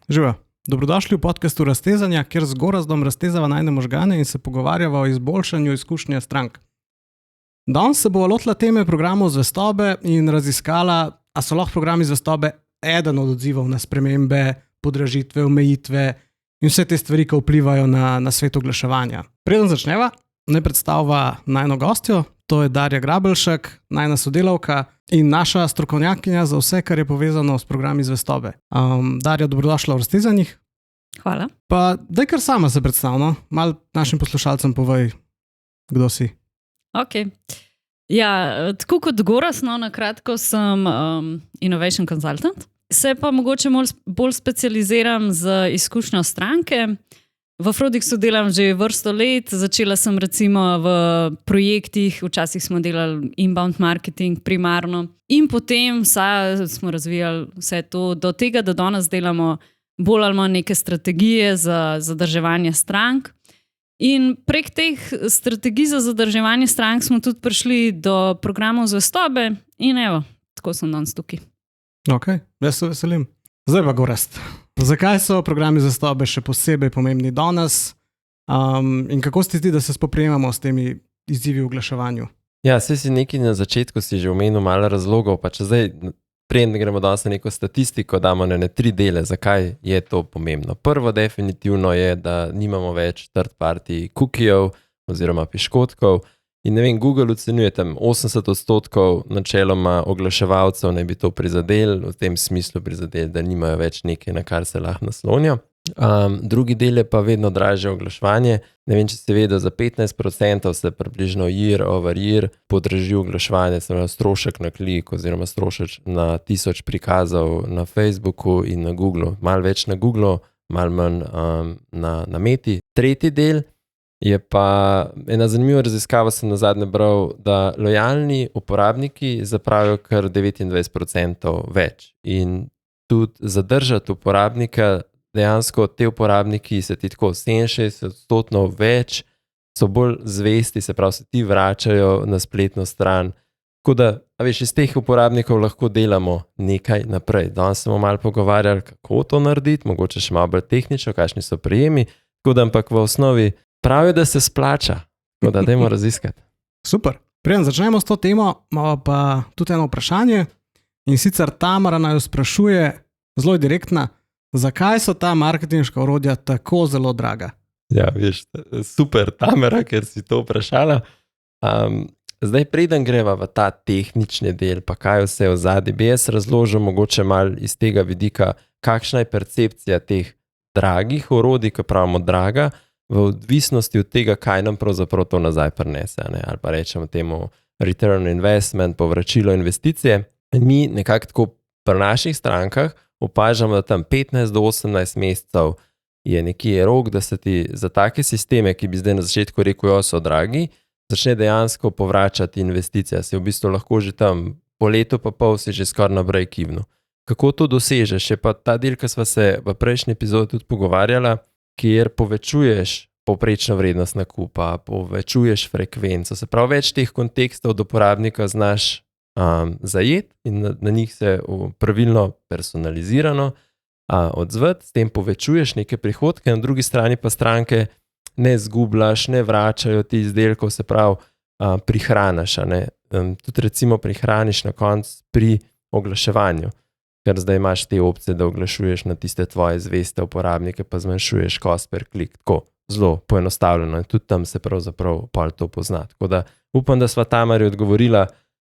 Živa, dobrodošli v podcastu Raztezanja, kjer z Gorazdom raztezava najne možgane in se pogovarjava o izboljšanju izkušnje strank. Danes se bova lotila teme programov zvestobe in raziskala, a so lahko programi zvestobe eden od odzivov na spremembe, podražitve, omejitve in vse te stvari, ki vplivajo na svet oglaševanja. Preden začneva, naj predstavlja najno gostjo, to je Darja Grabelšek, najna sodelavka in naša strokovnjakinja za vse, kar je povezano s programi zvestobe. Darja, dobrodošla v Raztezanjih. Hvala. Pa daj kar sama se predstavno, malo našim poslušalcem povej, kdo si. Ok. Ja, tako kot Gorazd, na kratko sem innovation consultant. Se pa mogoče bolj specializiram z izkušnjo stranke. V Frodixu delam že vrsto let, začela sem recimo v projektih, včasih smo delali inbound marketing primarno in potem smo razvijali vse to do tega, da danes delamo bolj ali manj neke strategije za zadrževanje strank. In prek teh strategij za zadrževanje strank smo tudi prišli do programov zvestobe in evo, tako sem danes tukaj. Ok, jaz se veselim. Zdaj pa Gorazd. Zakaj so programi zvestobe še posebej pomembni danes in kako se ti zdi, da se spoprijemamo s temi izzivi v oglaševanju? Ja, saj si nekaj na začetku si že omenil malo razlogov, pa če zdaj preden gremo danes na neko statistiko, damo na 3 dele, zakaj je to pomembno. Prvo definitivno je, da nimamo več third party cookiejev oziroma piškotkov in ne vem, Google ocenjuje tam 80% načeloma oglaševalcev naj bi to prizadel, v tem smislu prizadel, da nimajo več nekaj, na kar se lahko naslonijo. Drugi del je pa vedno dražje oglaševanje. Ne vem, če ste vedeli, za 15% se približno year over year podraži oglaševanje, strošek na klik oziroma strošek na 1000 prikazov na Facebooku in na Googlu. Malo več na Googlu, malo manj na Meti. Tretji del je pa ena zanimiva raziskava, sem nazadnje bral, da lojalni uporabniki zapravijo kar 29% več. In tudi zadržati uporabnika, dejansko te uporabniki se ti tako 67% več, so bolj zvesti, se pravi, se ti vračajo na spletno stran. Tako da, iz teh uporabnikov lahko delamo nekaj naprej. Danes smo malo pogovarjali, kako to narediti, mogoče še malo bolj tehnično, kakšni so prijemi, tako da ampak v osnovi pravijo, da se splača, tako da dajmo raziskati. Super. Preden začnemo s to temo, imamo pa tudi eno vprašanje in sicer Tamara naj sprašuje, zelo direktna, zakaj so ta marketinška orodja tako zelo draga? Ja, veš, super Tamara, ker si to vprašala. Zdaj, preden greva v ta tehnični del, pa kaj vse v zadnji, bi jaz razložil mogoče malo iz tega vidika, kakšna je percepcija teh dragih orodij, ko pravimo draga, v odvisnosti od tega, kaj nam pravzaprav to nazaj prinese, ali pa rečemo temu return investment, povračilo investicije. In mi nekako tako pri naših strankah opažamo, da tam 15 do 18 mesecev je nekje rok, da se ti za take sisteme, ki bi zdaj na začetku rekel, jo so dragi, začne dejansko povračati investicija. Si v bistvu lahko že tam po letu pa pol si že skoraj na break-evenu. Kako to dosežeš? Je pa ta del, ki sva se v prejšnji epizodi tudi pogovarjala, kjer povečuješ povprečno vrednost nakupa, povečuješ frekvenco, se pravi več teh kontekstov do uporabnika znaš zajet in na njih se pravilno personalizirano odzvati, s tem povečuješ neke prihodke, na drugi strani pa stranke ne zgubljaš, ne vračajo ti izdelkov, se pravi prihraniš. Tudi recimo prihraniš na koncu pri oglaševanju, ker zdaj imaš te opcije, da oglašuješ na tiste tvoje zveste uporabnike, pa zmanjšuješ cost per klik, tako zelo poenostavljeno in tudi tam se pravzaprav pol to pozna. Tako da upam, da sva Tamari odgovorila,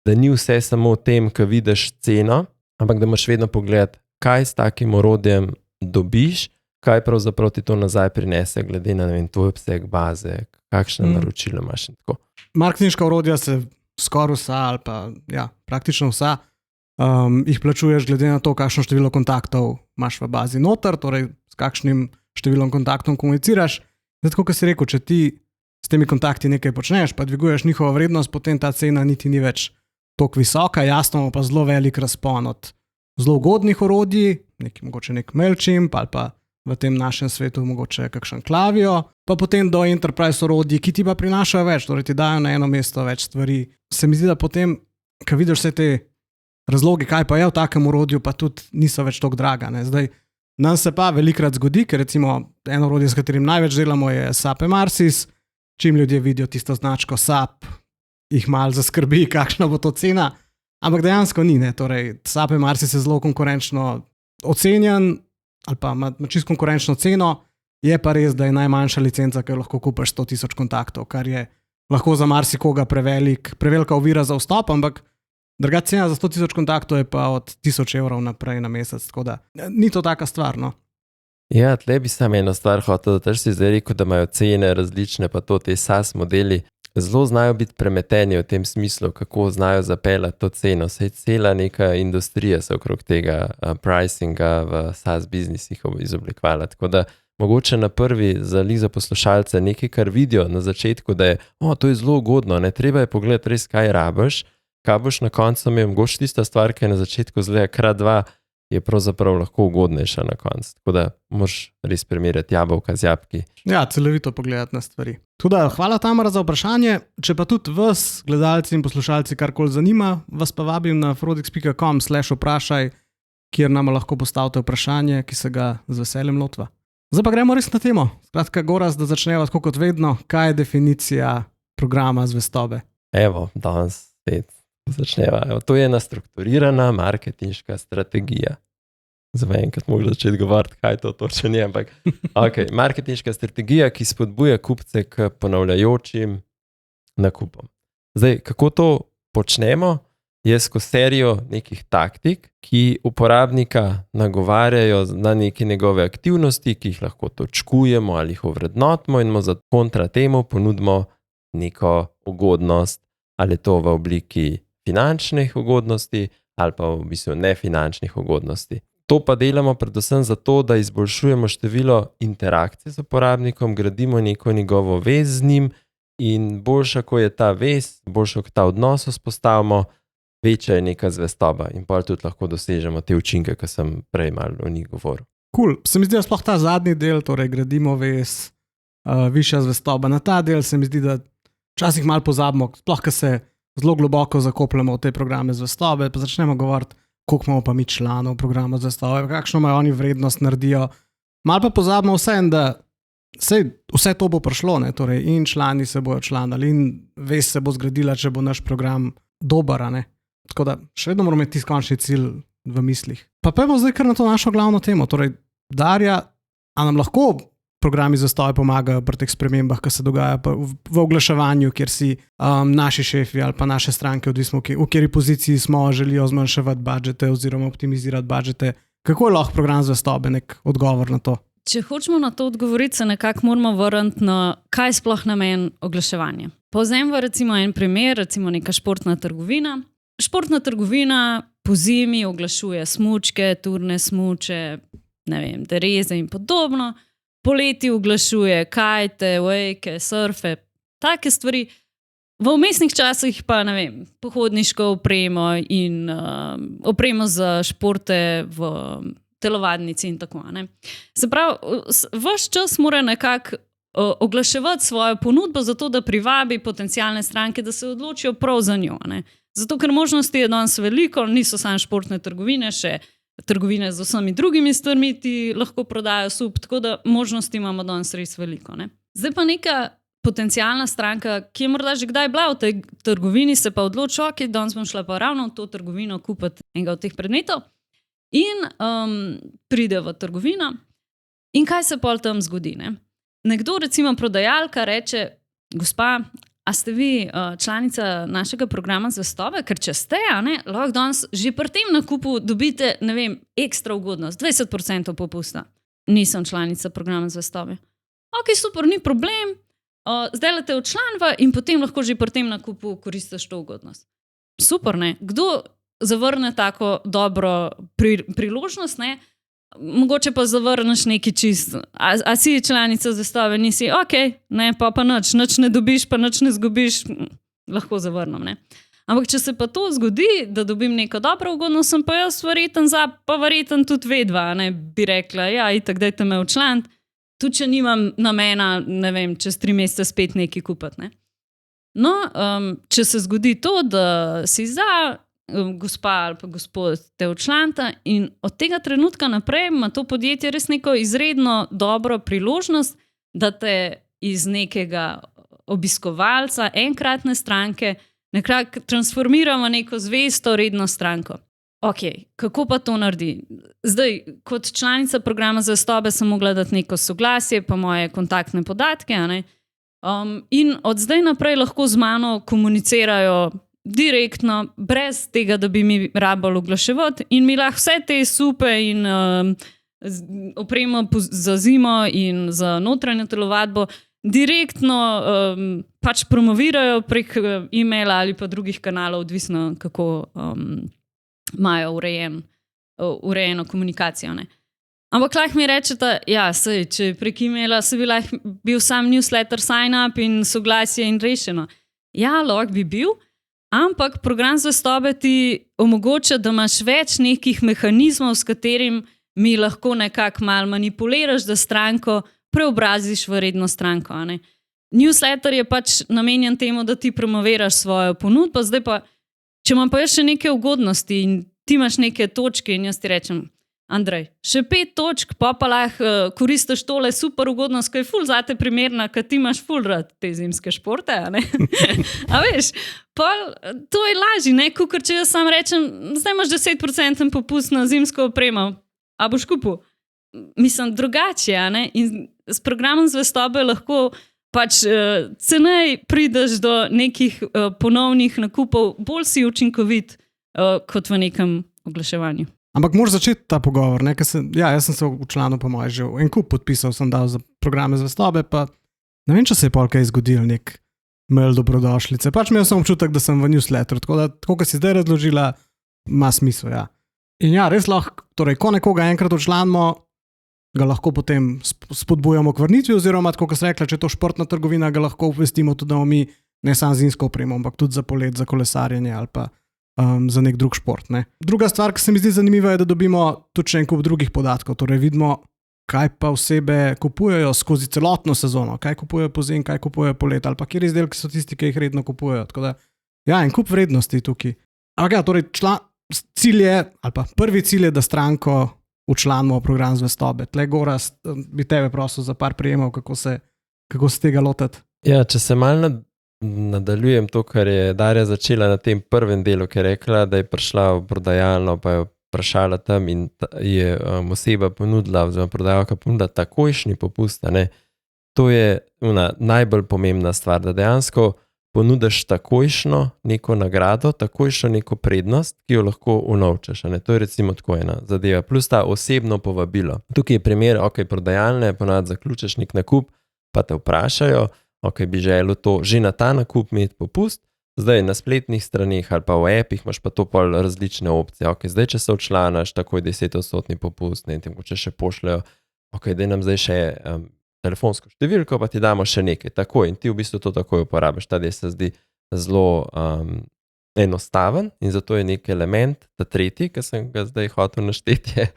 da ni vse samo v tem, ko vidiš ceno, ampak da moraš vedno pogledati, kaj s takim orodjem dobiš, kaj pravzaprav ti to nazaj prinese, glede na tvoj obseg baze, kakšne naročila imaš in tako. Marketinška orodja se skoraj vsa ali pa praktično vsa jih plačuješ glede na to, kakšno število kontaktov imaš v bazi noter, torej s kakšnim številom kontaktov komuniciraš. Zato, kot si rekel, če ti s temi kontakti nekaj počneš, pa dviguješ njihovo vrednost, potem ta cena niti ni več toliko visoka, jasno pa zelo velik razpon od zelo ugodnih orodij, mogoče nek Mailchimp ali pa v tem našem svetu mogoče kakšen Klaviyo, pa potem do enterprise orodij, ki ti pa prinašajo več, torej ti dajo na eno mesto več stvari. Se mi zdi, da potem, ko vidiš vse te razlogi, kaj pa je v takem orodju, pa tudi niso več toliko draga. Zdaj, Nam se pa velikrat zgodi, ker recimo eno orodje, s katerim največ delamo, je SAP Emarsys. Čim ljudje vidijo tisto značko SAP, jih malo zaskrbi, kakšna bo to cena. Ampak dejansko ni. Ne? Torej, SAP Emarsys je zelo konkurenčno ocenjen ali pa ima čisto konkurenčno ceno. Je pa res, da je najmanjša licenca, ki jo lahko kupiš 100,000 kontaktov, kar je lahko za marsikoga prevelika ovira za vstop, ampak drugače cena za 100,000 kontaktov je pa od 1,000 evrov naprej na mesec, tako da ni to taka stvar. No? Ja, tle bi samo eno stvar hotel, da si zdaj rekel, da imajo cene različne, pa to te SaaS modeli zelo znajo biti premeteni v tem smislu, kako znajo zapeljati to ceno. Saj cela neka industrija se okrog tega pricinga v SaaS biznisih izoblikovala, tako da mogoče na prvi za poslušalce nekaj, kar vidijo na začetku, da je, to je zelo ugodno, ne treba je pogledati res, kaj rabiš, kaj boš na koncu imel, mogoče tista stvar, ki je na začetku zgleda krat 2, je pravzaprav lahko ugodnejša na koncu. Tako da moraš res primerjati jabolka z jabolki. Ja, celovito pogledati na stvari. Tudi hvala Tamara za vprašanje. Če pa tudi vas, gledalci in poslušalci, karkoli zanima, vas pa vabim na frodix.com/vprašaj, kjer nam lahko postavite vprašanje, ki se ga z veseljem lotva. Zdaj pa gremo res na temo. Skratka, Gorazd, da začneva tako kot vedno, kaj je definicija programa zvestobe? Evo, danes spet začneva. Evo, to je ena strukturirana marketinška strategija. Zdaj enkrat mogo začeti govoriti, kaj to točno je, ampak okay, marketinška strategija, ki spodbuja kupce k ponavljajočim nakupom. Zdaj, kako to počnemo, je skozi serijo nekih taktik, ki uporabnika nagovarjajo na neke njegove aktivnosti, ki jih lahko točkujemo ali jih ovrednotimo in mu za kontra temu ponudimo neko ugodnost, ali to v obliki finančnih ugodnosti ali pa v bistvu nefinančnih ugodnosti. To pa delamo predvsem zato, da izboljšujemo število interakcij z uporabnikom, gradimo neko njegovo vez z njim in boljša, ko je ta vez, boljša, ko ta odnos vzpostavimo, večja je neka zvestoba in pa tudi lahko dosežemo te učinke, ki sem prej malo o njih govoril. Cool. Se mi zdi, da sploh ta zadnji del, torej gradimo vez, višja zvestoba. Na ta del se mi zdi, da včasih malo pozabimo, sploh, ko se zelo globoko zakopljamo v te programe zvestobe, pa začnemo govoriti, koliko imamo pa mi članov programa zvestobe, kakšno imajo oni vrednost naredijo. Malo pa pozabimo da vse to bo prišlo, ne? Torej in člani se bojo članali in vez se bo zgradila, če bo naš program dober, ne? Tako da še vedno moramo imeti končni cilj v mislih. Pa pojmo zdaj kar na to našo glavno temo. Torej, Darja, a nam lahko programi zvestobe pomagajo pri teh spremembah, ki se dogajajo v oglaševanju, kjer si naši šefi ali pa naše stranke, odvisno v kateri poziciji smo, želijo zmanjševati budžete oziroma optimizirati budžete. Kako je lahko program zvestobe nek odgovor na to? Če hočemo na to odgovoriti, se nekako moramo vrniti na kaj sploh namen oglaševanja. Povzemimo recimo en primer, recimo neka športna trgovina. Športna trgovina po zimi oglašuje smučke, turne smuče, ne vem, dereze in podobno. Poleti oglašuje kajte, wake, surfe, take stvari. V vmesnih časih pa, ne vem, pohodniško opremo in opremo za športe v telovadnici in tako. Ne. Se pravi, ves čas mora nekako oglaševati svojo ponudbo zato, da privabi potencialne stranke, da se odločijo prav za njo. Ne. Zato, ker možnosti je danes veliko, niso samo športne trgovine, še trgovine z vsemi drugimi stvarmi ti lahko prodajo sup, tako da možnosti imamo danes res veliko. Ne. Zdaj pa neka potencialna stranka, ki je morda že kdaj bila v tej trgovini, se pa odloči, ok, danes bom šla pa ravno v to trgovino kupiti enega od teh predmetov in pride v trgovino in kaj se pol tam zgodi? Ne? Nekdo, recimo prodajalka, reče, gospa, a ste vi članica našega programa zvestobe? Ker če ste, lahko danes že pri tem nakupu dobite, ne vem, ekstra ugodnost, 20% popusta. Nisem članica programa zvestobe. Ok, super, ni problem, zdaj lete včlanva in potem lahko že pri tem nakupu koristiš to ugodnost. Super, ne? Kdo zavrne tako dobro priložnost, ne? Mogoče pa zavrneš neki čist, a si članica zvestobe, nisi, ok, ne, pa nič ne dobiš, pa nič ne zgubiš, lahko zavrnem, ne. Ampak če se pa to zgodi, da dobim neko dobro ugodnost, sem pa jaz verjeten tudi vedva, ne, bi rekla, ja, itak dajte me v član, tudi če nimam namena, ne vem, čez 3 mesece spet nekaj kupiti, ne. No, če se zgodi to, da si za, gospa ali pa gospod te včlanta in od tega trenutka naprej ima to podjetje res neko izredno dobro priložnost, da te iz nekega obiskovalca enkratne stranke nekako transformiramo v neko zvesto, redno stranko. Ok, kako pa to naredi? Zdaj, kot članica programa Zvestobe sem mogla dati neko soglasje, pa moje kontaktne podatke, a ne? In od zdaj naprej lahko z mano komunicirajo direktno, brez tega, da bi mi rabili oglaševati in mi lahko vse te supe in opremo za zimo in za notranjo telovadbo direktno pač promovirajo prek e-maila ali pa drugih kanalov, odvisno kako imajo urejeno komunikacijo. Ne? Ampak lahko mi rečete, ja, sej, če prek e-maila se bi lahko bil sam newsletter sign-up in soglasje in rešeno. Ja, lahko bi bil, ampak program Zvestobe ti omogoča, da imaš več nekih mehanizmov, s katerim mi lahko nekako malo manipuliraš, da stranko preobraziš v redno stranko. A ne? Newsletter je pač namenjen temu, da ti promoviraš svojo ponudbo, zdaj pa, če imam pa še neke ugodnosti in ti imaš neke točke in jaz ti rečem, Andrej, še 5 točk, pa lahko koristiš tole super ugodnost, ki je ful zate primerna, ker ti imaš ful rad te zimske športe, a ne? A veš, pa to je lažje, ne? Kukor če jaz sam rečem, zdaj imaš 10% popust na zimsko opremo, a boš kupil? Mislim, drugače, a ne? In s programom Zvestobe lahko pač cenej prideš do nekih ponovnih nakupov, bolj si učinkovit kot v nekem oglaševanju. Ampak moraš začeti ta pogovor, ne? Jaz sem se v članu po moje že en kup podpisal, sem dal za programe Zvestobe, pa ne vem, če se je pol kaj zgodil, nek mail dobrodošlice. Pač imel sem občutek, da sem v newsletteru, tako da, kot si zdaj razložila, ima smisel, ja. In ja, res lahko, torej, ko nekoga enkrat včlanimo, ga lahko potem spodbujamo k vrnitvi, oziroma, tako kot sem rekla, če je to športna trgovina, ga lahko obvestimo tudi, da mi ne samo zimsko opremo, ampak tudi za polet, za kolesarjenje ali pa za nek drug šport. Ne. Druga stvar, ki se mi zdi zanimiva, je, da dobimo tudi še en kup drugih podatkov, torej vidimo, kaj pa osebe kupujejo skozi celotno sezono, kaj kupujejo pozimi, kaj kupujejo polet, ali pa kjer izdelki so tisti, ki jih redno kupujejo. Tako da, ja, en kup vrednosti tukaj. Ampak ja, torej cilj je, ali pa prvi cilj je, da stranko včlanimo v program Zvestobe. Tle gora bi tebe prosil za par prijemov, kako se tega lotati. Ja, če se malo nadaljujem to, kar je Darja začela na tem prvem delu, ki je rekla, da je prišla v prodajalno, pa je vprašala tam in je oseba ponudila, oziroma prodajalka ponudila takojšnji popust. Ne? To je najbolj pomembna stvar, da dejansko ponudiš takojšno neko nagrado, takojšno neko prednost, ki jo lahko unovčaš. Ne? To je recimo tako ena zadeva. Plus ta osebno povabilo. Tukaj je primer, prodajalne, ponavadi zaključiš nek nakup, pa te vprašajo, bi želel to že na ta nakup imeti popust, zdaj na spletnih straneh ali pa v appih imaš pa to pol različne opcije. Zdaj, če se včlanaš, takoj 10% popust, ne, tem, če še pošljajo, daj nam zdaj še telefonsko številko, pa ti damo še nekaj, takoj, in ti v bistvu to takoj uporabiš. Ta del se zdi zelo enostaven in zato je nek element, ta tretji, ki sem ga zdaj hotel našteti, je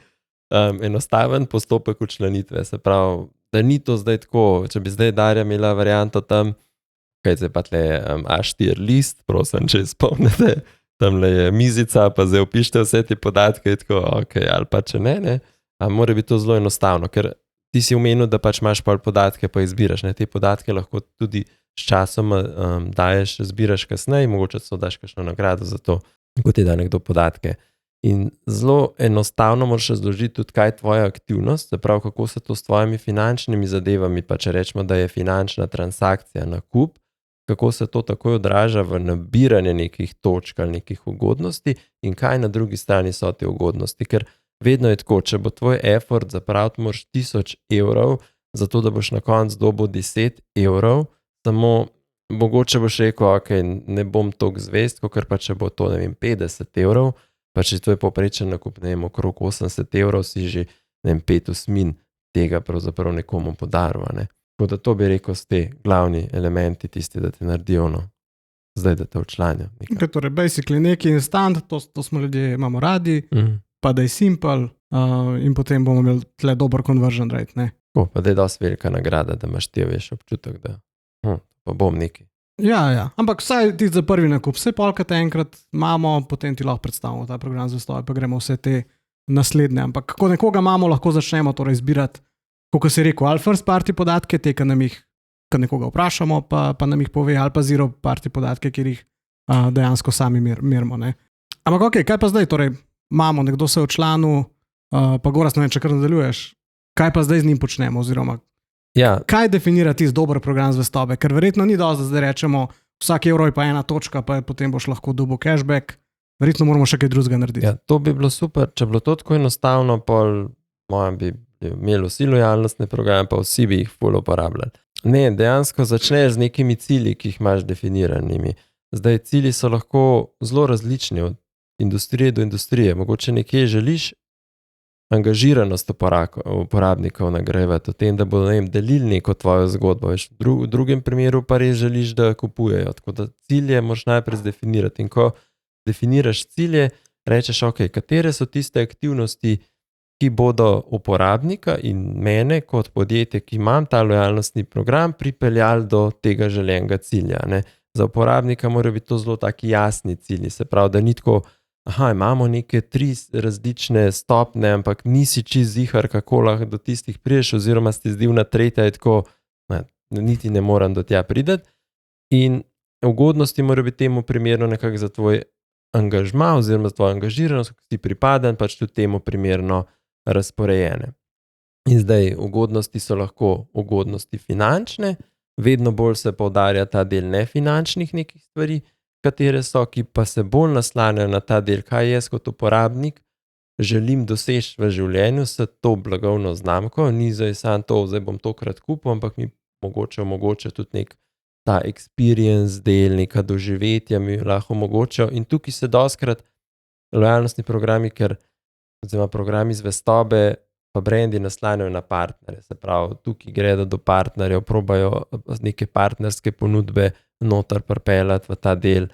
enostaven postopek včlanitve, se pravi, da ni to zdaj tako, če bi zdaj Darja imela varianto tam, kaj se pa tle A4 list, prosim, če spomnite, tamle je mizica, pa zdaj opište vse te podatke, tako, ali pa če ne, mora biti to zelo enostavno, ker ti si omenil, da pač imaš pol podatke, pa izbiraš, ne, te podatke lahko tudi s časom daješ, zbiraš kasneje, mogoče so daš kakšno nagrado za to, ko ti da nekdo podatke. In zelo enostavno moraš razložiti tudi, kaj je tvoja aktivnost, se pravi, kako se to s tvojimi finančnimi zadevami, pa če rečemo, da je finančna transakcija nakup, kako se to takoj odraža v nabiranje nekih točk ali nekih ugodnosti in kaj na drugi strani so te ugodnosti, ker vedno je tako, če bo tvoj effort zapraviti moraš 1000 evrov, zato da boš na koncu dobil 10 evrov, samo mogoče boš rekel, ne bom toliko zvest, ker pa če bo to, 50 evrov, pa če to je poprečen nakup, okrog 80 evrov, si že 5/8 tega pravzaprav nekomu podaril. Ne? Tako da to bi rekel s te glavni elementi, tisti, da te naredijo, zdaj da te včlanijo. Torej, basically neki instant, to smo ljudje, imamo radi, pa da je simple in potem bomo imeli tle dober conversion rate. Ne? Pa da je dosti velika nagrada, da imaš ti veš občutek, da pa bom neki. Ja, ampak vsaj ti za prvi nakup, vse polkrat enkrat imamo, potem ti lahko predstavimo ta program zvestobe, pa gremo vse te naslednje. Ampak ko nekoga imamo, lahko začnemo torej zbirati, kot se je rekel, ali first party podatke, te, ki nam jih, ko nekoga vprašamo, pa nam jih pove, ali pa zero party podatke, kjer jih dejansko sami merimo. Ampak ok, kaj pa zdaj, torej imamo, nekdo se je včlanil, pa Gorazd, ne vem, če kar nadaljuješ, kaj pa zdaj z njim počnemo, oziroma kaj definira tisti dober program zvestobe, ker verjetno ni dovolj, da zdaj rečemo, vsak evro je pa ena točka, pa potem boš lahko dobil cashback, verjetno moramo še kaj drugega narediti. Ja, to bi bilo super, če bi bilo to tako enostavno, pol mojem bi imeli vsi lojalnostne programe, pa vsi bi jih ful uporabljali. Ne, dejansko začneš z nekimi cilji, ki jih imaš definiranimi. Zdaj, cilji so lahko zelo različni od industrije do industrije. Mogoče nekje želiš angažiranost uporabnikov nagrajevati, o tem, da bodo delili neko tvojo zgodbo. V drugem primeru pa res želiš, da kupujejo. Tako da cilje moraš najprej zdefinirati. In ko definiraš cilje, rečeš, ok, katere so tiste aktivnosti, ki bodo uporabnika in mene kot podjetje, ki imam ta lojalnostni program, pripeljali do tega želenega cilja. Ne? Za uporabnika morajo biti to zelo taki jasni cilji. Se pravi, da ni tako, imamo neke 3 različne stopne, ampak nisi čist zihar, kako lahko do tistih prideš, oziroma si zdil na tretja, je tako, niti ne moram do tja prideti. In ugodnosti morajo biti temu primerno nekako za tvoj angažma, oziroma za tvojo angažiranost, ko si pripaden, pač tudi temu primerno razporejene. In zdaj, ugodnosti so lahko ugodnosti finančne, vedno bolj se poudarja ta del nefinančnih nekih stvari, katere so, ki pa se bolj naslanjajo na ta del, kaj jaz kot uporabnik želim doseči v življenju s to blagovno znamko, ni zdaj samo to, zdaj bom tokrat kupil, ampak mi mogoče tudi nek ta experience del, neka doživetja mi lahko omogočajo. In tukaj se dostkrat lojalnostni programi, oziroma programi zvestobe, pa brendi naslanjajo na partnerje. Se pravi, tukaj gredo do partnerjev, probajo neke partnerske ponudbe noter pripeljati v ta del,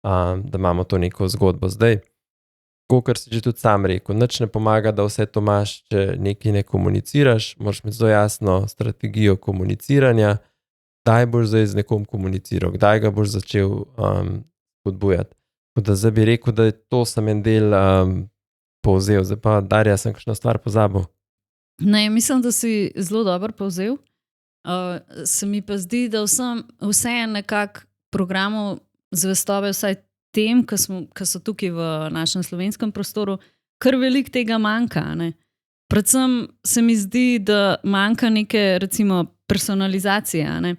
da imamo to neko zgodbo. Zdaj, kakor si že tudi sam rekel, nič ne pomaga, da vse to imaš, če nekaj ne komuniciraš, moraš imeti zelo jasno strategijo komuniciranja, kdaj boš zdaj z nekom komuniciral, kdaj ga boš začel podbujati. Tako da zdaj bi rekel, da je to sem en del povzel. Zdaj pa, Darja, sem kakšno stvar pozabil? Ne, mislim, da si zelo dobro povzel. Se mi pa zdi, da vse nekako programov zvestobe, vsaj tem, ki so tukaj v našem slovenskem prostoru, kar veliko tega manjka. Ne? Predvsem se mi zdi, da manjka neke, recimo, personalizacije. Ne?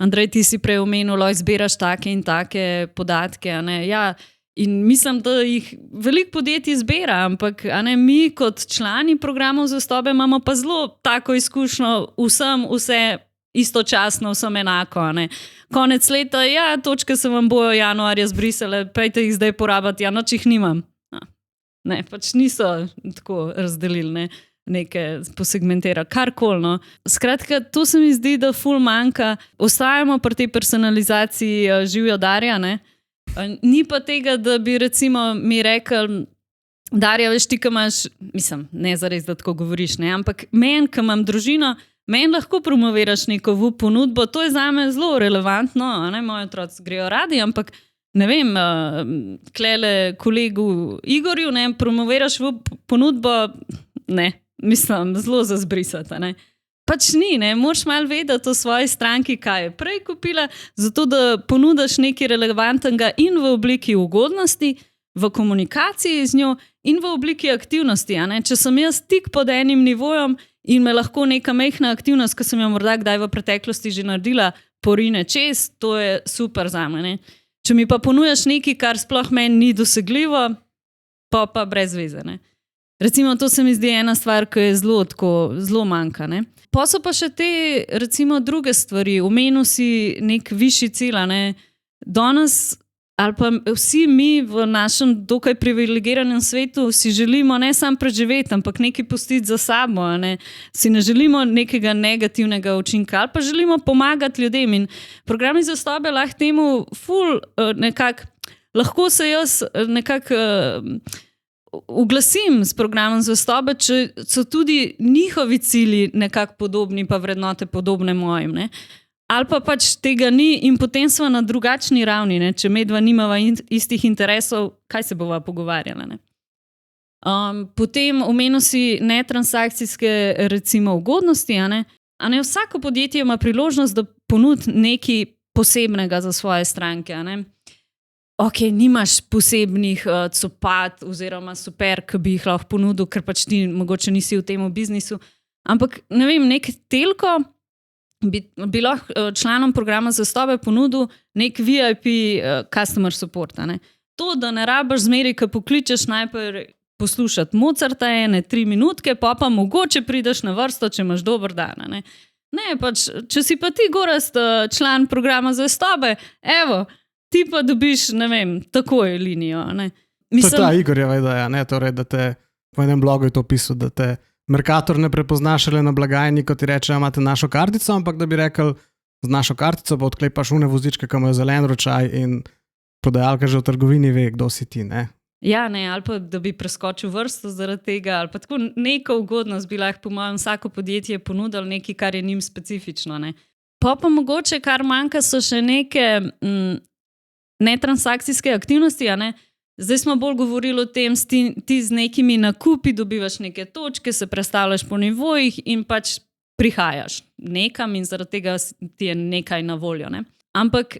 Andrej, ti si prej omenil, lahko zbiraš take in take podatke. Ne? Ja, in mislim, da jih veliko podjetij zbira, ampak mi kot člani programov zvestobe imamo pa zelo tako izkušnjo, vse istočasno, vsem enako. Konec leta, ja, točke se vam bojo januarja zbrisale, pejte jih zdaj porabiti, ja, noč jih nimam. Ne, pač niso tako razdelili, nekaj posegmentirali, karkoli. No. Skratka, to se mi zdi, da ful manjka. Ostajamo pri tej personalizaciji živjo Darja, ne? Ni pa tega, da bi recimo mi rekli, Darja, veš ti, ki imaš, mislim, ne zares, da tako govoriš, ne, ampak meni, ki imam družino, meni lahko promoviraš neko ponudbo, to je zame zelo relevantno, moji otroci grejo radi, ampak ne vem, klele kolegu Igorju, ne, promoviraš ponudbo, ne, mislim, zelo za zbrisati, ne. Pač ni, ne, moraš malo vedeti o svoji stranki, kaj je prej kupila, zato da ponudaš nekaj relevantnega in v obliki ugodnosti, v komunikaciji z njo in v obliki aktivnosti. Če sem jaz tik pod enim nivojem in me lahko neka majhna aktivnost, ki sem jo morda kdaj v preteklosti že naredila, porine čez, to je super zame. Ne. Če mi pa ponujaš nekaj, kar sploh meni ni dosegljivo, pa brez veze. Ne. Recimo, to se mi zdi ena stvar, ki je zelo manjka. Ne. Pa so pa še te, recimo, druge stvari. Omenil si nek višji cilj. Danes, ali pa vsi mi v našem dokaj privilegiranem svetu si želimo ne samo preživeti, ampak nekaj pustiti za sabo. Si ne želimo nekega negativnega učinka, ali pa želimo pomagati ljudem. In programi zvestobe lahko temu ful nekako, lahko se jaz nekako uglasim s programom zvestobe, če so tudi njihovi cilji nekako podobni, pa vrednote podobne mojim. Ne? ali pa pač tega ni in potem smo na drugačni ravni, ne? Če medva nimava istih interesov, kaj se bova pogovarjala, ne? Potem omenil si netransakcijske recimo ugodnosti, a ne? A ne, vsako podjetje ima priložnost, da ponudi nekaj posebnega za svoje stranke, a ne? Ok, nimaš posebnih copat oziroma super, ki bi jih lahko ponudil, ker pač ti mogoče nisi v tem biznisu. Ampak, ne vem, nek telko bi lahko članom programa Zvestobe ponudil nek VIP customer support, a ne? To, da ne rabiš zmeri, ko pokličeš najprej poslušati Mozarta 3 minutke, pa mogoče prideš na vrsto, če imaš dober dan, a ne? Ne, pač, če si pa ti Gorazd član programa Zvestobe, evo, ti pa dobiš, ne vem, takoj linijo, ne? To je ta Igorjeva ideja, ne? Torej, da te, v enem blogu je to pisal, da te Mercator ne prepoznaš le na blagajni, ko ti reče, imate našo kartico, ampak da bi rekel, z našo kartico pa odklepaš une vozičke, ki imajo zelen ročaj in prodajalka že v trgovini ve, kdo si ti, ne? Ja, ne, ali pa da bi preskočil vrsto zaradi tega, ali pa tako neko ugodnost bi lahko po mojem vsako podjetje ponudil nekaj, kar je njim specifično, ne? Pa mogoče, kar manjka, so še neke netransakcijske aktivnosti, a ne? Zdaj smo bolj govorili o tem, ti z nekimi nakupi dobivaš neke točke, se predstavljaš po nivojih in pač prihajaš nekam in zaradi tega ti je nekaj na voljo, ne? Ampak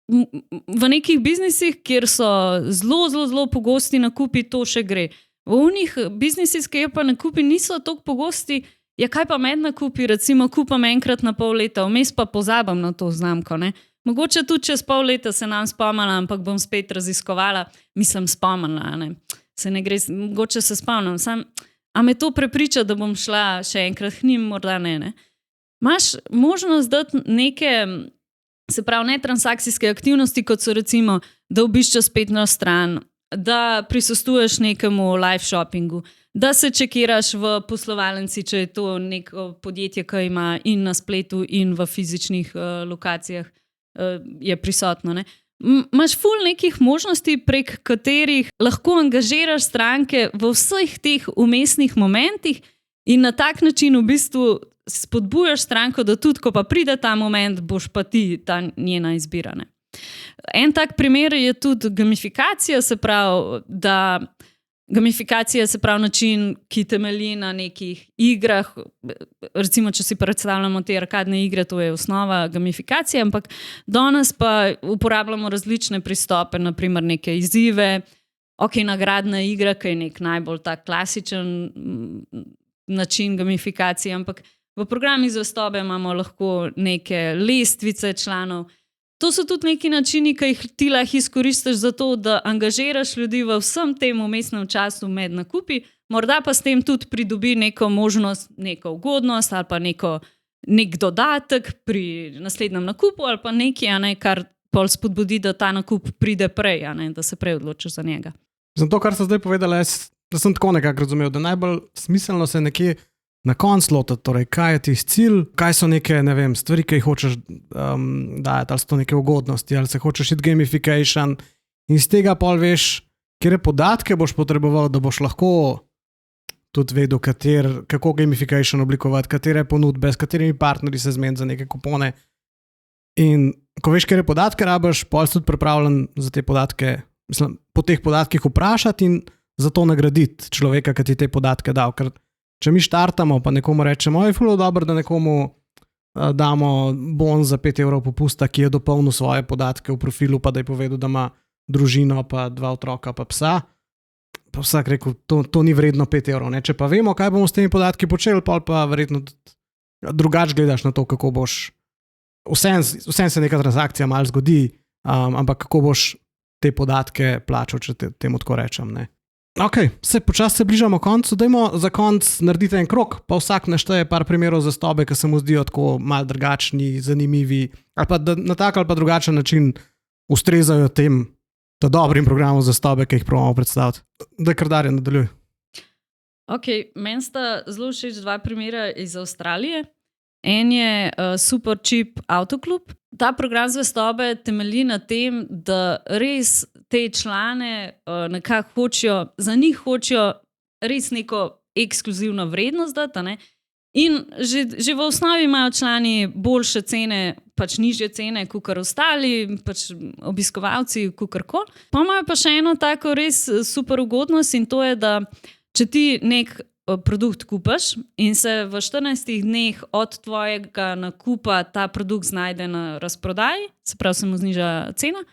v nekih biznisih, kjer so zelo pogosti nakupi, to še gre. V unih biznisih, kjer pa nakupi niso toliko pogosti, ja kaj pa med nakupi, recimo kupam enkrat na pol leta, vmes pa pozabam na to znamko, ne? Mogoče tudi čez pol leta se nam spomnila, ampak bom spet raziskovala, spomnila, ne? Se ne gre, mogoče se spomnim, a me to prepriča, da bom šla še enkrat k njim, morda ne? Imaš možnost dati neke, se pravi, netransakcijske aktivnosti, kot so recimo, da obiščeš spletno stran, da prisostuješ nekemu live shoppingu, da se čekiraš v poslovalnici, če je to neko podjetje, ki ima in na spletu in v fizičnih lokacijah je prisotno, ne? Imaš ful nekih možnosti, prek katerih lahko angažiraš stranke v vseh teh umestnih momentih in na tak način v bistvu spodbujaš stranko, da tudi, ko pa pride ta moment, boš pa ti ta njena izbira, ne? En tak primer je tudi gamifikacija, se pravi, gamifikacija se pravi način, ki temelji na nekih igrah, recimo, če si predstavljamo te arkadne igre, to je osnova gamifikacije, ampak danes pa uporabljamo različne pristope, naprimer neke izzive, ok, nagradna igra, ki je nek najbolj tak klasičen način gamifikacije, ampak v programih Zvestobe imamo lahko neke lestvice članov. To so tudi neki načini, ki jih ti lahko izkoristiš za to, da angažiraš ljudi v vsem tem umestnem času med nakupi, morda pa s tem tudi pridobi neko možnost, neko ugodnost ali pa nek dodatek pri naslednjem nakupu ali pa nekaj, a ne, kar pol spodbudi, da ta nakup pride prej, a ne, da se prej odločiš za njega. Zato, kar sem zdaj povedala, da sem tako nekako razumel, da najbolj smiselno se nekje na koncu lotiti, torej kaj je tih cilj, kaj so neke, ne vem, stvari, ki jih hočeš dajati, ali so to neke ugodnosti, ali se hočeš iti gamification in iz tega pol veš, kere podatke boš potreboval, da boš lahko tudi vedel, kako gamification oblikovati, katere ponudbe, s katerimi partnerji se zmeniti za neke kupone. In ko veš, kere podatke rabiš, pol si tudi pripravljen za te podatke, po teh podatkih vprašati in zato nagraditi človeka, ki ti te podatke dal, ker če mi štartamo, pa nekomu rečemo, je ful dobro, da nekomu damo bon za 5 evrov popusta, ki je dopolnil svoje podatke v profilu, pa da je povedal, da ima družino, pa 2 otroka, pa psa. Pa vsak rekel, to ni vredno 5 evrov. Ne? Če pa vemo, kaj bomo s temi podatki počeli, pa verjetno drugače gledaš na to, kako boš. Vsem se neka transakcija malo zgodi, ampak kako boš te podatke plačal, če temu tako rečem, ne? Ok, počasi se bližamo koncu, dajmo za konc narediti en krog, pa vsak našteje par primerov Zvestobe, ki se mu zdijo tako malo drugačni, zanimivi, ali pa da na tak ali pa drugačen način ustrezajo tem dobrim programom Zvestobe, ki jih probamo predstaviti. Da kar Darja nadaljuj. Ok, meni sta zelo všeč 2 primera iz Avstralije. En je Supercheap Autoklub. Ta program Zvestobe temelji na tem, da res te člane nekako za njih hočejo res neko ekskluzivno vrednost dati, ne? In že v osnovi imajo člani boljše cene, pač nižje cene, kot ostali, pač obiskovalci, kakorkoli. Pa imajo pa še eno tako res super ugodnost in to je, da če ti nek produkt kupaš in se v 14 dneh od tvojega nakupa ta produkt znajde na razprodaji, se pravi, se mu zniža cena,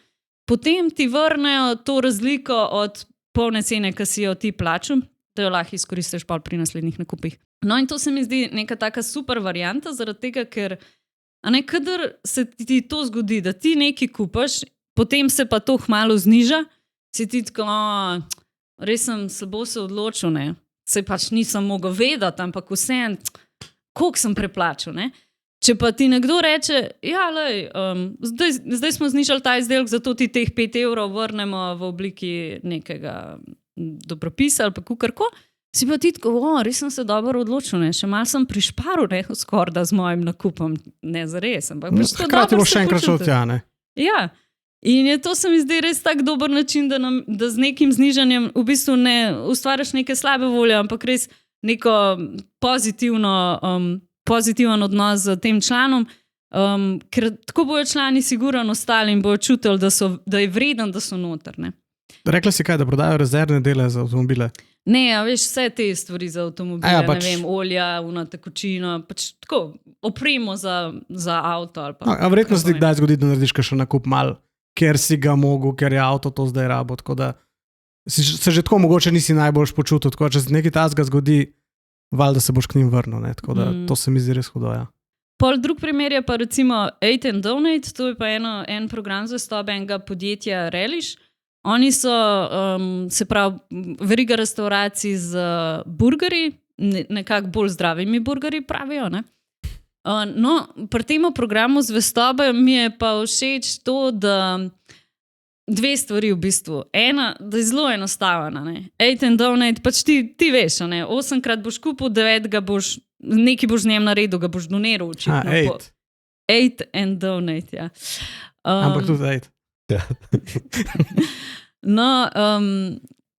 potem ti vrnejo to razliko od polne cene, ki si jo ti plačal, da jo lahko izkoristiš pa pri naslednjih nakupih. No in to se mi zdi neka taka super varianta, zaradi tega, ker kadar se ti to zgodi, da ti nekaj kupaš, potem se pa to hmalo zniža, si ti tako, res sem slabo se odločil, ne. Se pač nisem mogel vedeti, ampak vseeno, koliko sem preplačal, ne. Če pa ti nekdo reče, ja, lej, zdaj smo znižali ta izdelek, zato ti teh 5 € vrnemo v obliki nekega dobropisa ali pa kukarko, si pa ti tako, res sem se dobro odločil, ne, še malo sem prišparil, ne, skorda z mojim nakupom, ne zares, ampak pač to hkrati dobro bo še se enkrat šel počutim. tja, ne. Ja, in to se mi zdi res tak dober način, da z nekim znižanjem v bistvu ne ustvariš neke slabe volje, ampak res neko pozitiven odnos z tem članom, ker tako bojo člani sigurno ostali in bojo čutili, da je vreden, da so noter, ne. Rekla si kaj, da prodajo rezervne dele za avtomobile? Ne, a veš, vse te stvari za avtomobile, Ja, pač. ne vem, olja, tekočino, pač tako, opremo za avto ali pa. A verjetno se ti kako kdaj zgodi, da narediš še nakup mal, ker si ga mogel, ker je avto to zdaj rabo, tako da se že tako mogoče nisi najbolj počutil, tako če se nekaj tazga zgodi, valjda se boš k njim vrnil, ne, tako da to se mi zdi res hudo, ja. Pol drug primer je pa recimo Eat and Donate, to je pa en program zvestobe enega podjetja Relish. Oni so, se pravi, veriga restauracij z burgerji, nekako bolj zdravimi burgerji pravijo, ne. No, pri tem programu zvestobe mi je pa všeč to, da dve stvari v bistvu. Ena, da je zelo enostavna, ne. Eat and Donate, pač ti veš, ne, 8-krat boš kupil, 9 boš, nekaj boš z njem naredil, ga boš doniral očitno. Eat and Donate, ja. Ampak tudi ejt. Ja. No,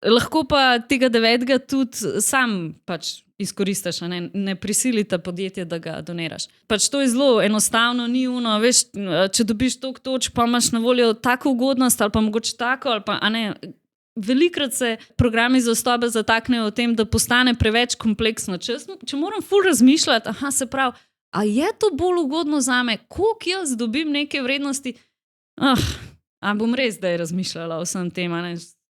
lahko pa tega 9 tudi sam pač izkoristiš, ne prisilite podjetje, da ga doniraš. Pač to je zelo enostavno, ni uno, veš, če dobiš toliko točk, pa imaš na voljo tako ugodnost ali pa mogoče tako, ali pa, velikrat se programi zvestobe zataknejo v tem, da postane preveč kompleksno. Če moram ful razmišljati, se pravi, a je to bolj ugodno zame, koliko jaz dobim neke vrednosti, a bom res zdaj razmišljala o vsem tem,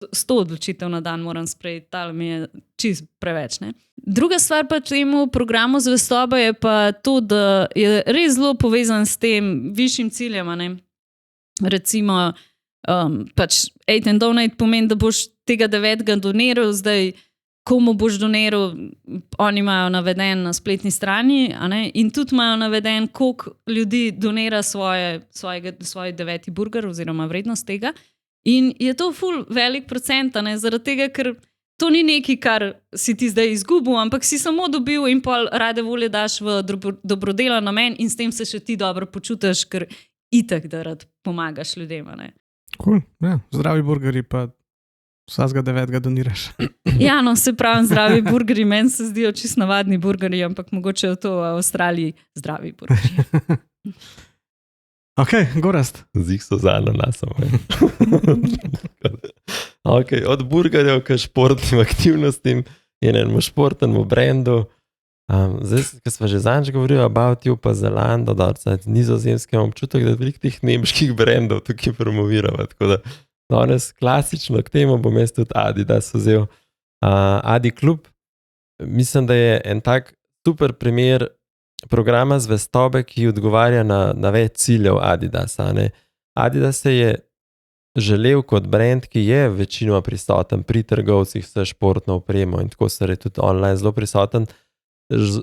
100 odločitev na dan moram sprejeti, tal mi je čist preveč, ne. Druga stvar pa temu programu zvestobe je pa to, da je res zelo povezan s tem višjim ciljem, ne. Recimo, pač Eat and Donate pomeni, da boš tega 9 doniral, zdaj komu boš doniral, oni imajo naveden na spletni strani, in tudi imajo naveden, koliko ljudi donira svoj 9 burger oziroma vrednost tega. In je to ful velik procent, zaradi tega, ker to ni nekaj, kar si ti zdaj izgubil, ampak si samo dobil in pol rade volje daš v dobrodelen namen in s tem se še ti dobro počutiš, ker itak, da rad pomagaš ljudem, Cool, ja, zdravi burgerji pa vsakega 9 doniraš. Ja, no, se pravi, zdravi burgerji, meni se zdijo čist navadni burgerji, ampak mogoče je to v Avstraliji zdravi burgerji. Ok, Gorazd. Zih so za ananasom. Okay, od burgerjev k športnim aktivnostim in enemu športnemu brendu. Zdaj, ko smo že zanj govorili about you, pa Zalando, da od nizozemskega občutek, da veliko teh nemških brendov tukaj promoviramo. Tako da danes klasično k temu bom jaz tudi Adidas vzel. Adi Klub, mislim, da je en tak super primer programa zvestobe, ki odgovarja na več ciljev Adidasa. Adidas se je želel kot brand, ki je večinoma prisoten pri trgovcih s športno opremo in tako se je tudi online zelo prisoten,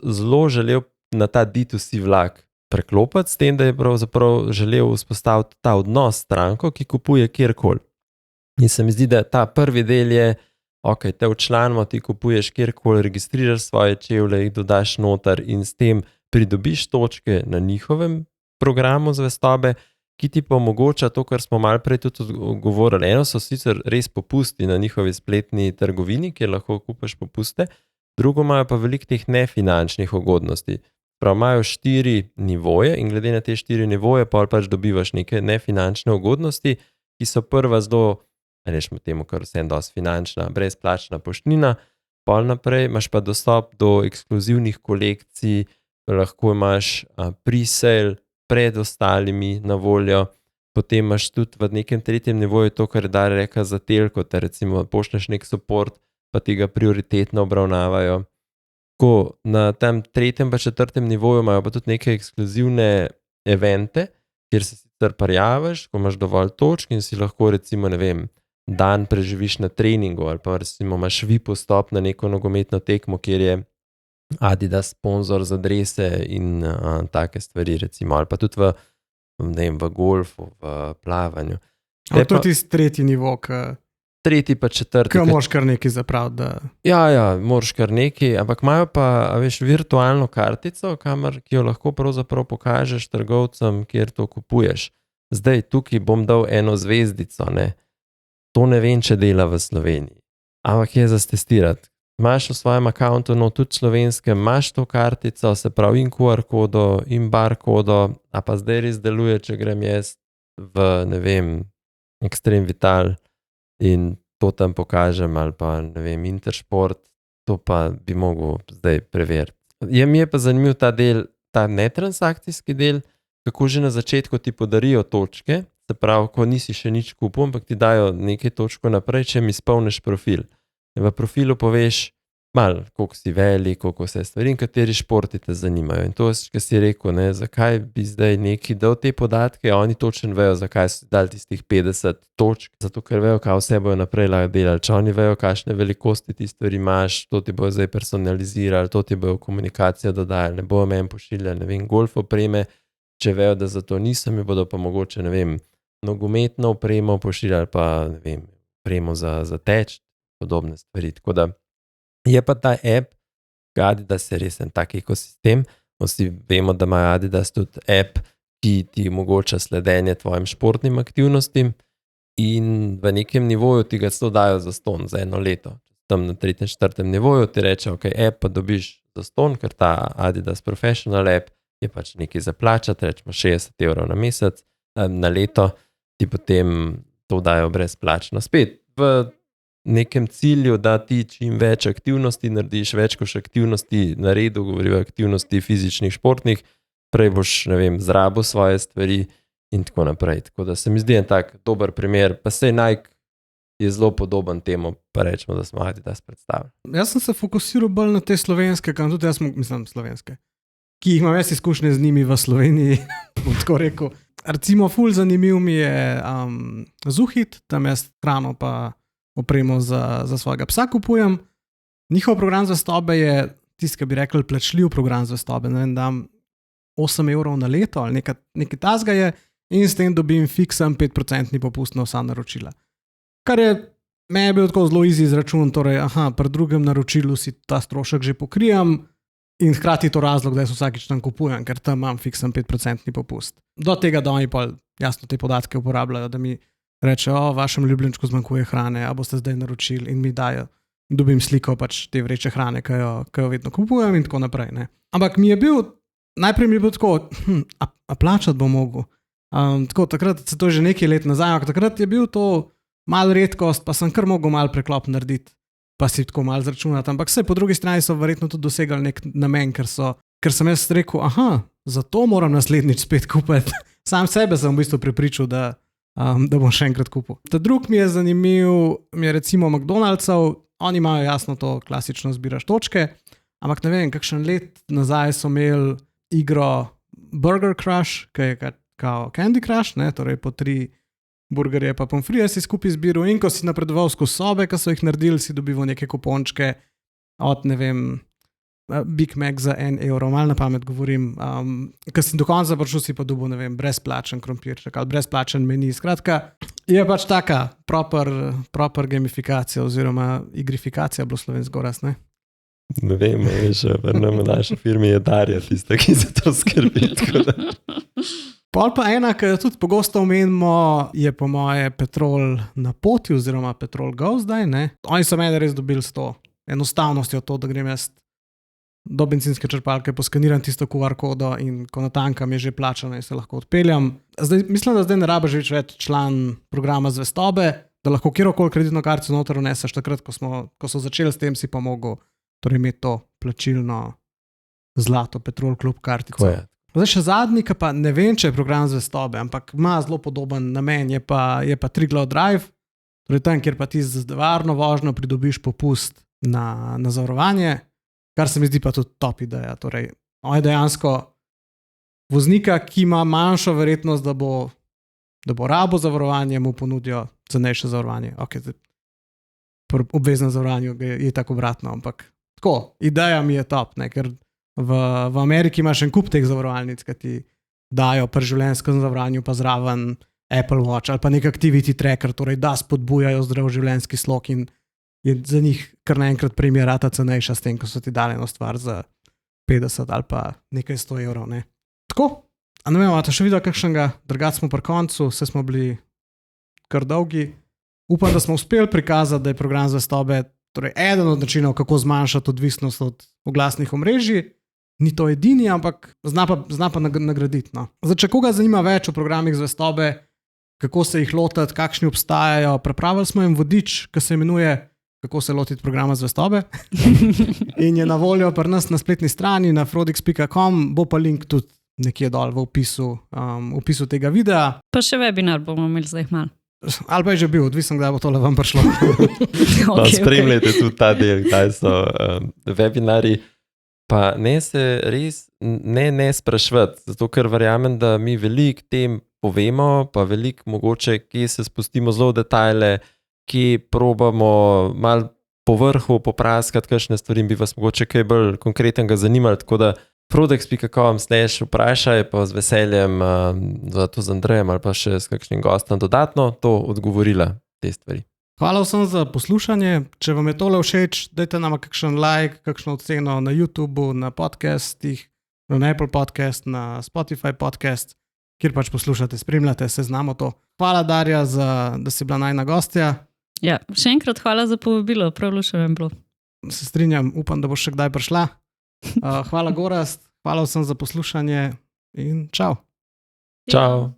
zelo želel na ta D2C vlak preklopiti, s tem, da je pravzaprav želel vzpostaviti ta odnos s stranko, ki kupuje kjerkoli. In se mi zdi, da ta prvi del je, ok, te včlanimo, ti kupuješ kjerkoli, registriraš svoje čevlje, jih dodaš noter in s tem pridobiš točke na njihovem programu zvestobe, ki ti pa omogoča to, kar smo malo prej tudi govorili. Eno so sicer res popusti na njihovi spletni trgovini, kjer lahko kupaš popuste, Drugo imajo pa veliko teh nefinančnih ugodnosti. Prav imajo 4 nivoje in glede na te 4 nivoje pa pač dobivaš neke nefinančne ugodnosti, ki so prva zelo, rečemo temu, kar vsem dosti finančna, brezplačna poštnina, pol naprej imaš pa dostop do ekskluzivnih kolekcij, lahko imaš pre-sale pred ostalimi na voljo, potem imaš tudi v nekem tretjem nivoju to, kar je Darja rekla za telko, da recimo pošleš nek support, pa tega prioritetno obravnavajo. Ko na tem tretjem pa četrtem nivoju imajo pa tudi neke ekskluzivne evente, kjer se sicer parjavaš, ko imaš dovolj točk in si lahko recimo, ne vem, dan preživiš na treningu ali pa recimo imaš VIP vstop na neko nogometno tekmo, kjer je Adidas sponzor za drese in take stvari recimo, ali pa tudi v, ne vem, v golfu, v plavanju. Ali to je tisti tretji nivo, Tretji pa četrti. Kaj moraš kar nekaj zapraviti? Da... Ja, moraš kar nekaj, ampak imajo pa, veš, virtualno kartico, ki jo lahko pravzaprav pokažeš trgovcem, kjer to kupuješ. Zdaj, tukaj bom dal eno zvezdico, ne. To ne vem, če dela v Sloveniji, ampak je za testirati. Imaš v svojem accountu, no tudi slovenskem, imaš to kartico, se pravi in QR kodo, in barkodo, a pa zdaj res deluje, če grem jaz v, ne vem, Extreme Vital in to tam pokažem, ali pa, ne vem, Intersport, to pa bi mogel zdaj preveriti. Mi je pa zanimiv ta del, ta netransakcijski del, kako že na začetku ti podarijo točke, se pravi, ko nisi še nič kupil, ampak ti dajo nekaj točko naprej, če mi izpolniš profil. V profilu poveš malo, koliko si velik, koliko vse stvari in kateri športi te zanimajo. In to, kar si rekel, ne, zakaj bi zdaj neki dal te podatke, oni točno vejo, zakaj si dal tistih 50 točk, zato ker vejo, kaj vse bojo naprej lahko delali. Če oni vejo, kakšne velikosti ti stvari imaš, to ti bojo zdaj personalizirali, to ti bojo komunikacijo dodajali, ne bojo meni pošiljali, ne vem, golf opreme, če vejo, da za to nisem, mi bodo pa mogoče, ne vem, nogometno opremo pošiljali, pa ne vem, opremo za teč, podobne stvari. Tako da je pa ta app, Adidas je res en tak ekosistem, vsi vemo, da imajo Adidas tudi app, ki ti omogoča sledenje tvojim športnim aktivnostim in v nekem nivoju ti ga celo dajo zastonj za 1 leto. Tam na 3. 4. nivoju ti reče, ok, app pa dobiš zastonj, ker ta Adidas Professional app je pač nekaj za plačati, rečemo 60 € na mesec, na leto, ti potem to dajo brezplačno. Spet v nekem cilju, da ti čim več aktivnosti narediš, več kot aktivnosti na redu, govorijo o aktivnosti fizičnih, športnih, prej boš, ne vem, zrabil svoje stvari in tako naprej. Tako da se mi zdi en tak dober primer, pa sej Nike je zelo podoben temu, pa rečemo, da smo Adidas predstavili. Jaz sem se fokusiral bolj na te slovenske, kam tudi jaz mislim slovenske, ki jih imam jaz izkušnje z njimi v Sloveniji, bom tako rekel. Recimo ful zanimiv mi je Zuhit, tam jaz hrano pa opremo za svojega psa kupujem. Njihov program zvestobe je tisti, ki bi rekli plačljiv program zvestobe. Ne vem, dam 8 € na leto ali nekaj tasga je in s tem dobim fiksen 5% popust na vsa naročila. Kar je, meni je bil tako zelo easy izračun, torej, pri drugem naročilu si ta strošek že pokrijem in hkrati to razlog, da jaz vsakič tam kupujem, ker tam imam fiksen 5% popust. Do tega, da oni pa jasno te podatke uporabljajo, da mi reče, vašem ljubljenčku zmanjkuje hrane, a boste zdaj naročili in mi dajo, dobim sliko pač te vreče hrane, ki jo vedno kupujem in tako naprej. Ne. Ampak najprej mi je bil tako, a plačati bom mogel. Tako, takrat se to že nekaj let nazaj, ampak takrat je bil to malo redkost, pa sem kar mogel malo preklop narediti, pa si tako malo zračunati. Ampak vse po drugi strani so verjetno tudi dosegali nek namen, ker sem jaz rekel, zato moram naslednjič spet kupiti. Sam sebe sem v bistvu prepričal, da bom še enkrat kupil. Ta drug mi je zanimiv, mi je recimo McDonald'sov, oni imajo jasno to klasično zbiraš točke, ampak ne vem, kakšen let nazaj so imeli igro Burger Crush, ki je kao Candy Crush, ne, torej po 3 burgerje pa pomfrije si skupaj zbiral in ko si napredoval skozi sobe, ki so jih naredili, si dobival neke kupončke od, ne vem, Big Mac za 1 €, malo na pamet govorim, ko si do konca prišel, si pa dobil, ne vem, brezplačen krompirček ali brezplačen meni. Skratka, je pač taka proper gamifikacija oziroma igrifikacija, bilo slovensko raz, ne? Ne vem, veš, v naši firmi je Darja tista, ki za to skrbi. Pol pa ena, ki jo tudi pogosto omenimo, je po moje Petrol na poti oziroma Petrol Go zdaj, ne? Oni so meni res dobili 100 enostavnostjo to, da grem jaz do bencinske črpalke, poskaniram tisto QR kodo in ko natankam je že plačano in se lahko odpeljam. Mislim, da zdaj ne rabiš več član programa zvestobe, da lahko kjerokoli kreditno kartico noter vneseš. Takrat, ko so začeli s tem, si pa mogel torej imeti to plačilno zlato Petrol Klub kartico. Zdaj še zadnji, ki pa ne vem, če je program zvestobe, ampak ima zelo podoben namen, je pa Triglav Drive, torej tam, kjer pa ti z varno vožnjo pridobiš popust na zavarovanje, kar se mi zdi pa tudi top ideja. Torej, on je dejansko voznika, ki ima manjšo verjetnost, da bo rabo zavarovanje, mu ponudijo cenejše zavarovanje. Okay, obvezno zavarovanje je tako obratno, ampak tako, ideja mi je top, ne, ker v Ameriki imaš en kup teh zavarovalnic, ki ti dajo pri življenjskem zavarovanju pa zraven Apple Watch ali pa nek activity tracker, torej da spodbujajo zdrav življenjski slog in je za njih kar naenkrat primerata cenejša s tem, ko so ti dali eno stvar za 50 ali pa nekaj 100 evrov. Ne. Tako, a ne vem, imate še videli kakšnega, drugače smo pri koncu, vse smo bili kar dolgi. Upam, da smo uspeli prikazati, da je program zvestobe torej eden od načinov, kako zmanjšati odvisnost od oglasnih omrežij. Ni to edini, ampak zna pa nagraditi. No. Zdaj, če koga zanima več o programih zvestobe, kako se jih lotiti, kakšni obstajajo, pripravili smo jim vodič, ki se imenuje Kako se lotiti programa zvestobe. In je na voljo pri nas na spletni strani na frodix.com, bo pa link tudi nekje dol v opisu tega videa. Pa še webinar bomo imeli zdaj malo. Ali pa je že bil, odvisno, kdaj bo tole vam prišlo. Spremljajte tudi ta del, kdaj so webinari. Pa ne se res ne sprašvati, zato ker verjamem, da mi veliko tem povemo, pa veliko mogoče, kje se spustimo zelo v detajle, ki probamo malo po vrhu popraskati kakšne stvari in bi vas mogoče kaj bolj konkretnega zanimali, tako da frodix.com/vprašaj pa z veseljem zato z Andrejem ali pa še s kakšnim gostom dodatno to odgovorila te stvari. Hvala vsem za poslušanje. Če vam je tole všeč, dajte nama kakšen like, kakšno oceno na YouTubeu, na podcastih, na Apple Podcast, na Spotify Podcast, kjer pač poslušate, spremljate, se znamo to. Hvala Darja, da si bila najina gostja. Ja, še enkrat hvala za povabilo, prav lušno vam bilo. Se strinjam, upam, da boš še kdaj prišla. Hvala Gorazd, hvala vsem za poslušanje in čau. Čau.